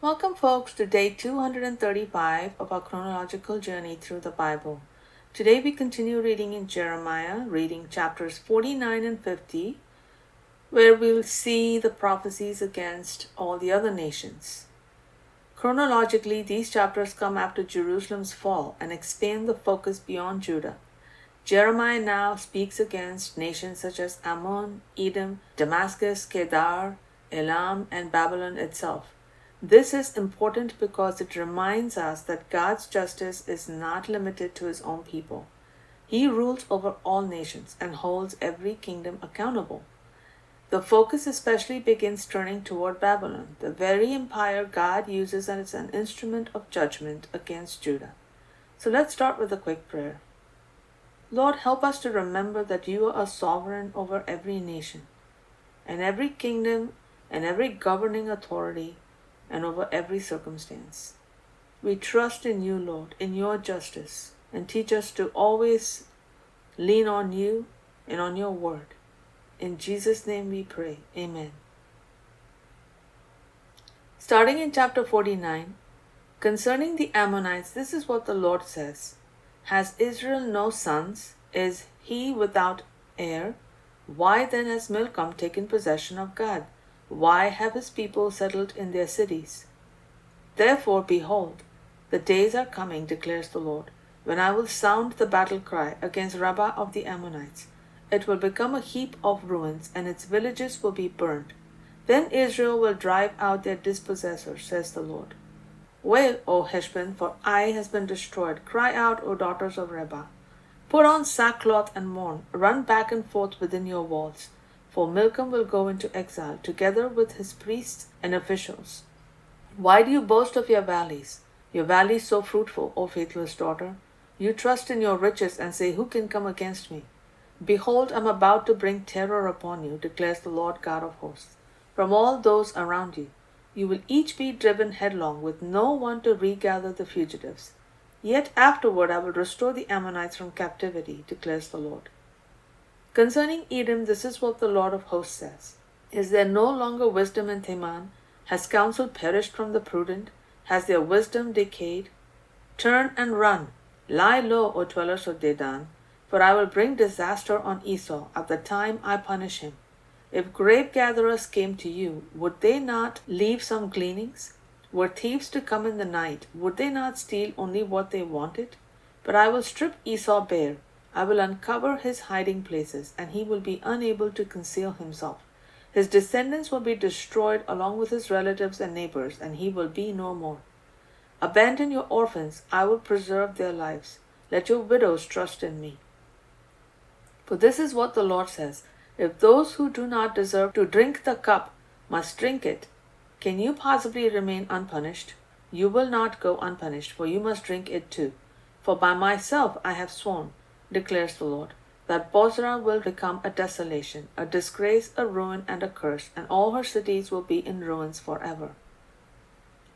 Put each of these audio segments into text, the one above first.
Welcome, folks, to day 235 of our chronological journey through the Bible. Today we continue reading in Jeremiah, reading chapters 49 and 50, where we'll see the prophecies against all the other nations. Chronologically, these chapters come after Jerusalem's fall and expand the focus beyond Judah. Jeremiah now speaks against nations such as Ammon, Edom, Damascus, Kedar, Elam, and Babylon itself. This is important because it reminds us that God's justice is not limited to his own people. He rules over all nations and holds every kingdom accountable. The focus especially begins turning toward Babylon, the very empire God uses as an instrument of judgment against Judah. So let's start with a quick prayer. Lord, help us to remember that you are sovereign over every nation and every kingdom and every governing authority and over every circumstance. We trust in you, Lord, in your justice, and teach us to always lean on you and on your word. In Jesus' name we pray. Amen. Starting in chapter 49, concerning the Ammonites, this is what the Lord says. Has Israel no sons? Is he without heir? Why then has Milcom taken possession of Gad? Why have his people settled in their cities? Therefore, behold, the days are coming, declares the Lord, when I will sound the battle cry against Rabbah of the Ammonites. It will become a heap of ruins, and its villages will be burned. Then Israel will drive out their dispossessors, says the Lord. Wail, O Heshbon, for Ai has been destroyed. Cry out, O daughters of Rabbah. Put on sackcloth and mourn. Run back and forth within your walls. For Milcom will go into exile, together with his priests and officials. Why do you boast of your valleys so fruitful, O faithless daughter? You trust in your riches and say, who can come against me? Behold, I am about to bring terror upon you, declares the Lord God of hosts, from all those around you. You will each be driven headlong, with no one to regather the fugitives. Yet afterward I will restore the Ammonites from captivity, declares the Lord. Concerning Edom, this is what the Lord of hosts says. Is there no longer wisdom in Teman? Has counsel perished from the prudent? Has their wisdom decayed? Turn and run. Lie low, O dwellers of Dedan, for I will bring disaster on Esau at the time I punish him. If grape gatherers came to you, would they not leave some gleanings? Were thieves to come in the night, would they not steal only what they wanted? But I will strip Esau bare. I will uncover his hiding places, and he will be unable to conceal himself. His descendants will be destroyed along with his relatives and neighbors, and he will be no more. Abandon your orphans, I will preserve their lives. Let your widows trust in me. For this is what the Lord says. If those who do not deserve to drink the cup must drink it, can you possibly remain unpunished? You will not go unpunished, for you must drink it too. For by myself I have sworn, declares the Lord, that Bozrah will become a desolation, a disgrace, a ruin, and a curse, and all her cities will be in ruins forever.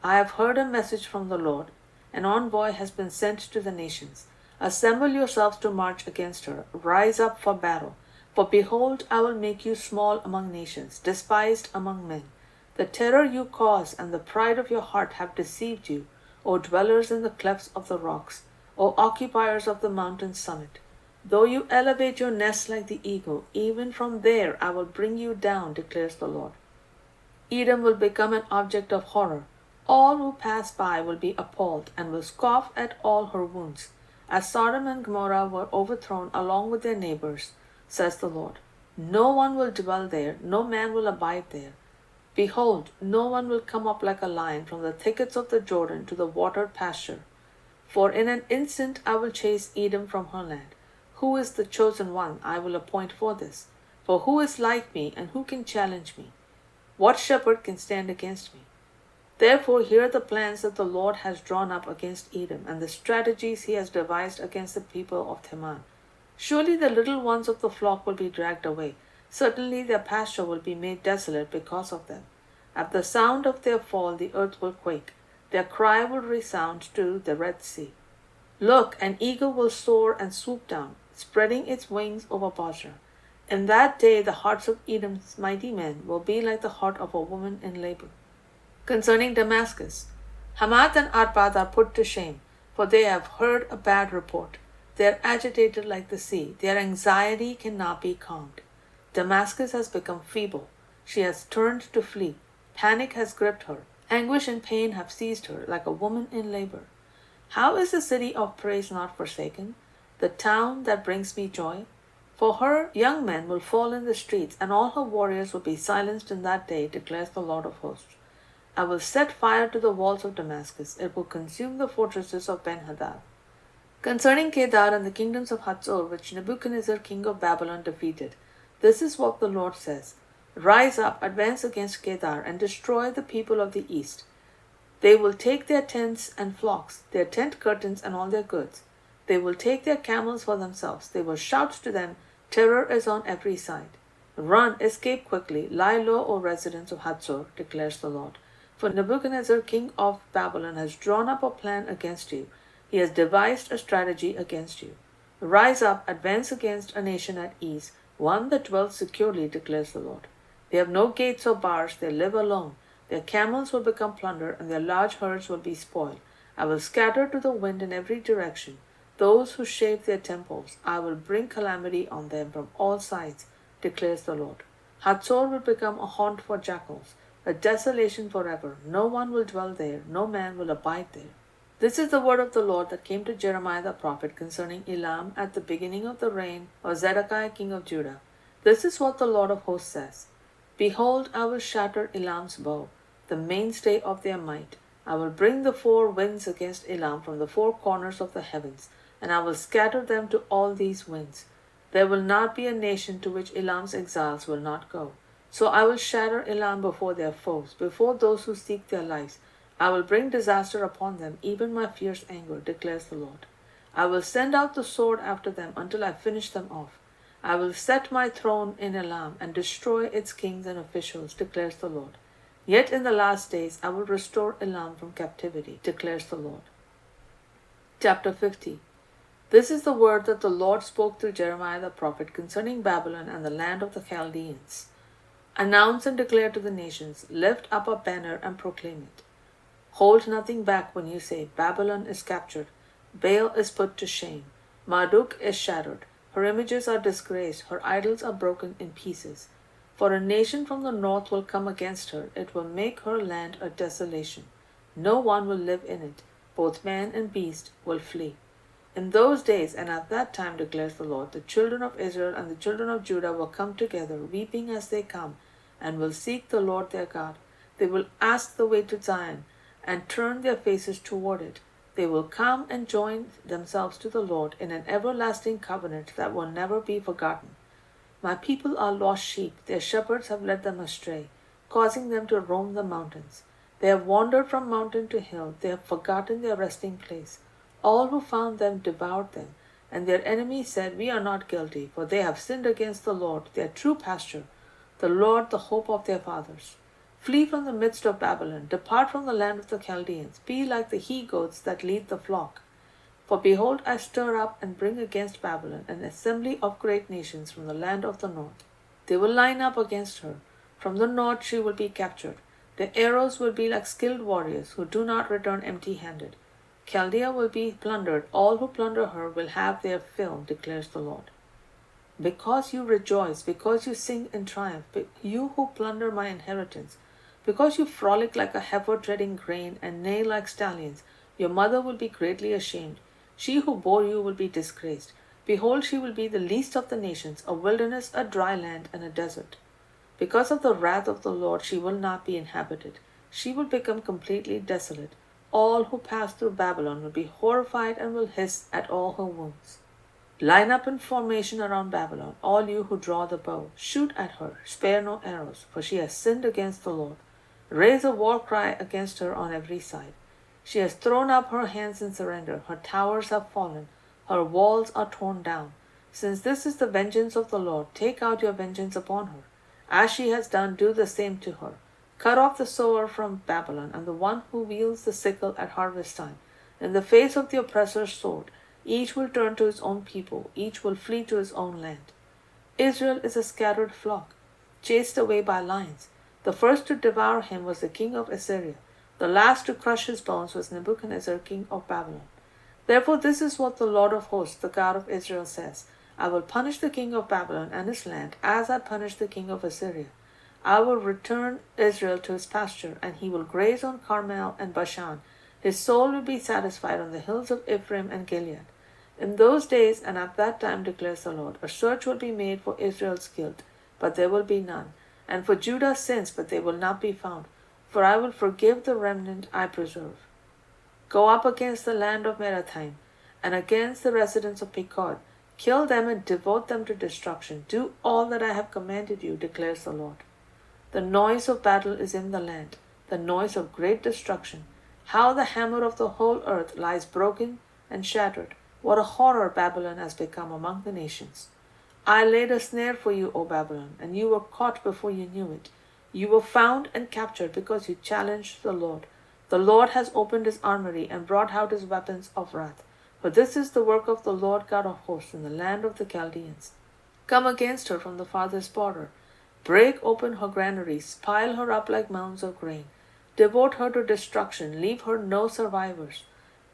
I have heard a message from the Lord. An envoy has been sent to the nations. Assemble yourselves to march against her. Rise up for battle. For behold, I will make you small among nations, despised among men. The terror you cause and the pride of your heart have deceived you, O dwellers in the clefts of the rocks, O occupiers of the mountain's summit. Though you elevate your nest like the eagle, even from there I will bring you down, declares the Lord. Edom will become an object of horror. All who pass by will be appalled and will scoff at all her wounds, as Sodom and Gomorrah were overthrown along with their neighbors, says the Lord. No one will dwell there, no man will abide there. Behold, no one will come up like a lion from the thickets of the Jordan to the watered pasture. For in an instant I will chase Edom from her land. Who is the chosen one I will appoint for this? For who is like me, and who can challenge me? What shepherd can stand against me? Therefore hear the plans that the Lord has drawn up against Edom, and the strategies he has devised against the people of Teman. Surely the little ones of the flock will be dragged away. Certainly their pasture will be made desolate because of them. At the sound of their fall the earth will quake. Their cry will resound to the Red Sea. Look, an eagle will soar and swoop down, spreading its wings over Bozrah. In that day the hearts of Edom's mighty men will be like the heart of a woman in labor. Concerning Damascus, Hamath and Arpad are put to shame, for they have heard a bad report. They are agitated like the sea. Their anxiety cannot be calmed. Damascus has become feeble. She has turned to flee. Panic has gripped her. Anguish and pain have seized her like a woman in labor. How is the city of praise not forsaken, the town that brings me joy? For her young men will fall in the streets, and all her warriors will be silenced in that day, declares the Lord of hosts. I will set fire to the walls of Damascus. It will consume the fortresses of Ben-Hadad. Concerning Kedar and the kingdoms of Hatzor, which Nebuchadnezzar king of Babylon defeated, this is what the Lord says. Rise up, advance against Kedar, and destroy the people of the east. They will take their tents and flocks, their tent curtains and all their goods. They will take their camels for themselves. They will shout to them, terror is on every side. Run, escape quickly, lie low, O residents of Hatzor, declares the Lord. For Nebuchadnezzar, king of Babylon, has drawn up a plan against you. He has devised a strategy against you. Rise up, advance against a nation at ease, one that dwells securely, declares the Lord. They have no gates or bars, they live alone. Their camels will become plunder, and their large herds will be spoiled. I will scatter to the wind in every direction those who shave their temples. I will bring calamity on them from all sides, declares the Lord. Hatzor will become a haunt for jackals, a desolation forever. No one will dwell there, no man will abide there. This is the word of the Lord that came to Jeremiah the prophet concerning Elam at the beginning of the reign of Zedekiah king of Judah. This is what the Lord of hosts says. Behold, I will shatter Elam's bow, the mainstay of their might. I will bring the four winds against Elam from the four corners of the heavens, and I will scatter them to all these winds. There will not be a nation to which Elam's exiles will not go. So I will shatter Elam before their foes, before those who seek their lives. I will bring disaster upon them, even my fierce anger, declares the Lord. I will send out the sword after them until I finish them off. I will set my throne in Elam and destroy its kings and officials, declares the Lord. Yet in the last days I will restore Elam from captivity, declares the Lord. Chapter 50. This is the word that the Lord spoke through Jeremiah the prophet concerning Babylon and the land of the Chaldeans. Announce and declare to the nations, lift up a banner and proclaim it. Hold nothing back when you say, Babylon is captured, Baal is put to shame, Marduk is shattered, her images are disgraced, her idols are broken in pieces. For a nation from the north will come against her, it will make her land a desolation. No one will live in it, both man and beast will flee. In those days and at that time, declares the Lord, the children of Israel and the children of Judah will come together, weeping as they come, and will seek the Lord their God. They will ask the way to Zion, and turn their faces toward it. They will come and join themselves to the Lord in an everlasting covenant that will never be forgotten. My people are lost sheep, their shepherds have led them astray, causing them to roam the mountains. They have wandered from mountain to hill, they have forgotten their resting place. All who found them devoured them, and their enemies said, We are not guilty, for they have sinned against the Lord, their true pasture, the Lord, the hope of their fathers. Flee from the midst of Babylon, depart from the land of the Chaldeans, be like the he-goats that lead the flock. For behold, I stir up and bring against Babylon an assembly of great nations from the land of the north. They will line up against her. From the north she will be captured. Their arrows will be like skilled warriors who do not return empty-handed. Chaldea will be plundered. All who plunder her will have their fill, declares the Lord. Because you rejoice, because you sing in triumph, you who plunder my inheritance, because you frolic like a heifer treading grain and neigh like stallions, your mother will be greatly ashamed. She who bore you will be disgraced. Behold, she will be the least of the nations, a wilderness, a dry land, and a desert. Because of the wrath of the Lord, she will not be inhabited. She will become completely desolate. All who pass through Babylon will be horrified and will hiss at all her wounds. Line up in formation around Babylon, all you who draw the bow. Shoot at her, spare no arrows, for she has sinned against the Lord. Raise a war cry against her on every side. She has thrown up her hands in surrender. Her towers have fallen. Her walls are torn down. Since this is the vengeance of the Lord, take out your vengeance upon her. As she has done, do the same to her. Cut off the sower from Babylon, and the one who wields the sickle at harvest time. In the face of the oppressor's sword, each will turn to his own people, each will flee to his own land. Israel is a scattered flock, chased away by lions. The first to devour him was the king of Assyria. The last to crush his bones was Nebuchadnezzar, king of Babylon. Therefore, this is what the Lord of hosts, the God of Israel, says: I will punish the king of Babylon and his land as I punished the king of Assyria. I will return Israel to his pasture, and he will graze on Carmel and Bashan. His soul will be satisfied on the hills of Ephraim and Gilead. In those days and at that time, declares the Lord, a search will be made for Israel's guilt, but there will be none, and for Judah's sins, but they will not be found. For I will forgive the remnant I preserve. Go up against the land of Merathaim, and against the residents of Pekod. Kill them and devote them to destruction. Do all that I have commanded you, declares the Lord. The noise of battle is in the land, the noise of great destruction. How the hammer of the whole earth lies broken and shattered. What a horror Babylon has become among the nations. I laid a snare for you, O Babylon, and you were caught before you knew it. You were found and captured because you challenged the Lord. The Lord has opened his armory and brought out his weapons of wrath. For this is the work of the Lord God of hosts in the land of the Chaldeans. Come against her from the farthest border. Break open her granaries, pile her up like mounds of grain. Devote her to destruction, leave her no survivors.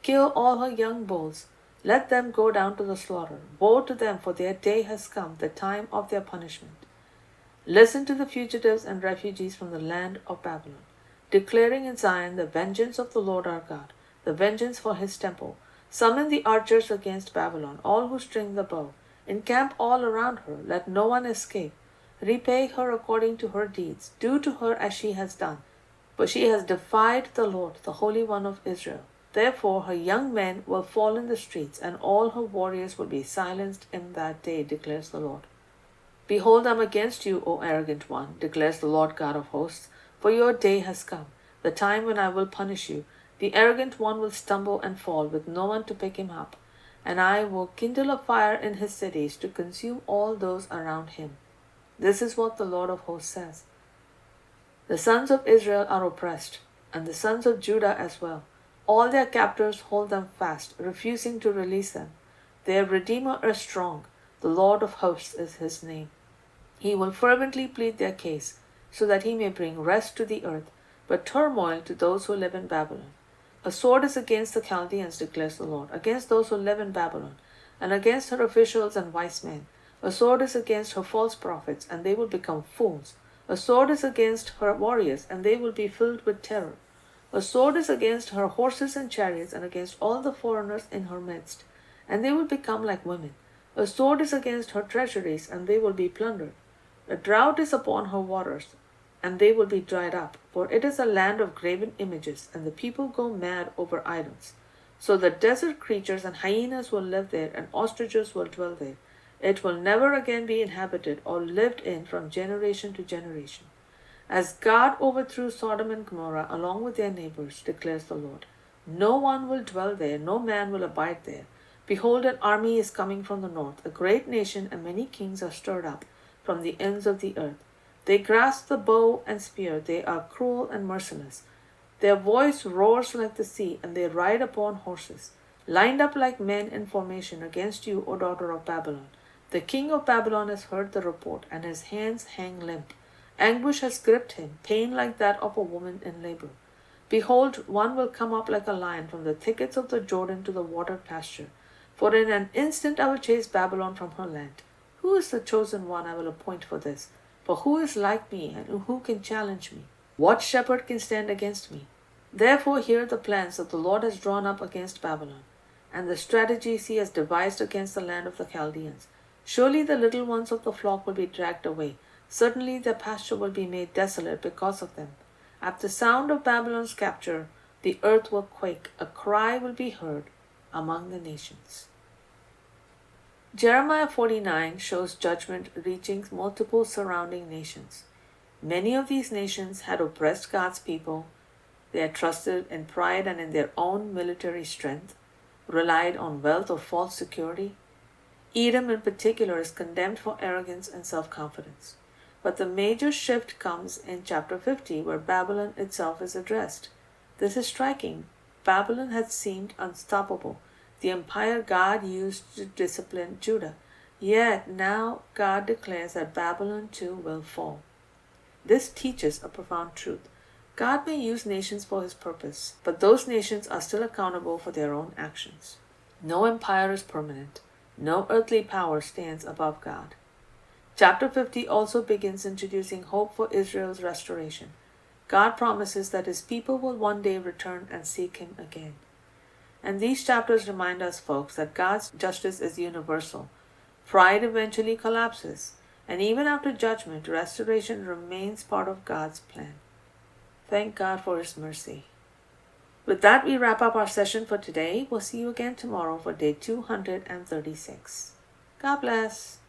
Kill all her young bulls. Let them go down to the slaughter. Woe to them, for their day has come, the time of their punishment. Listen to the fugitives and refugees from the land of Babylon, declaring in Zion the vengeance of the Lord our God, the vengeance for his temple. Summon the archers against Babylon, all who string the bow. Encamp all around her, let no one escape. Repay her according to her deeds. Do to her as she has done. For she has defied the Lord, the Holy One of Israel. Therefore her young men will fall in the streets, and all her warriors will be silenced in that day, declares the Lord. Behold, I am against you, O arrogant one, declares the Lord God of hosts, for your day has come, the time when I will punish you. The arrogant one will stumble and fall, with no one to pick him up, and I will kindle a fire in his cities to consume all those around him. This is what the Lord of hosts says. The sons of Israel are oppressed, and the sons of Judah as well. All their captors hold them fast, refusing to release them. Their Redeemer is strong. The Lord of hosts is his name. He will fervently plead their case, so that he may bring rest to the earth, but turmoil to those who live in Babylon. A sword is against the Chaldeans, declares the Lord, against those who live in Babylon, and against her officials and wise men. A sword is against her false prophets, and they will become fools. A sword is against her warriors, and they will be filled with terror. A sword is against her horses and chariots, and against all the foreigners in her midst, and they will become like women. A sword is against her treasuries, and they will be plundered. A drought is upon her waters, and they will be dried up, for it is a land of graven images, and the people go mad over idols. So the desert creatures and hyenas will live there, and ostriches will dwell there. It will never again be inhabited or lived in from generation to generation. As God overthrew Sodom and Gomorrah along with their neighbors, declares the Lord, no one will dwell there, no man will abide there. Behold, an army is coming from the north, a great nation, and many kings are stirred up from the ends of the earth. They grasp the bow and spear, they are cruel and merciless. Their voice roars like the sea, and they ride upon horses, lined up like men in formation against you, O daughter of Babylon. The king of Babylon has heard the report, and his hands hang limp. Anguish has gripped him, pain like that of a woman in labor. Behold, one will come up like a lion from the thickets of the Jordan to the watered pasture. For in an instant I will chase Babylon from her land. Who is the chosen one I will appoint for this? For who is like me, and who can challenge me? What shepherd can stand against me? Therefore hear the plans that the Lord has drawn up against Babylon, and the strategies he has devised against the land of the Chaldeans. Surely the little ones of the flock will be dragged away. Certainly their pasture will be made desolate because of them. At the sound of Babylon's capture, the earth will quake. A cry will be heard among the nations. Jeremiah 49 shows judgment reaching multiple surrounding nations. Many of these nations had oppressed God's people. They had trusted in pride and in their own military strength, relied on wealth or false security. Edom in particular is condemned for arrogance and self-confidence. But the major shift comes in chapter 50, where Babylon itself is addressed. This is striking. Babylon had seemed unstoppable, the empire God used to discipline Judah. Yet now God declares that Babylon too will fall. This teaches a profound truth. God may use nations for his purpose, but those nations are still accountable for their own actions. No empire is permanent. No earthly power stands above God. Chapter 50 also begins introducing hope for Israel's restoration. God promises that his people will one day return and seek him again. And these chapters remind us, folks, that God's justice is universal. Pride eventually collapses, and even after judgment, restoration remains part of God's plan. Thank God for his mercy. With that, we wrap up our session for today. We'll see you again tomorrow for day 236. God bless.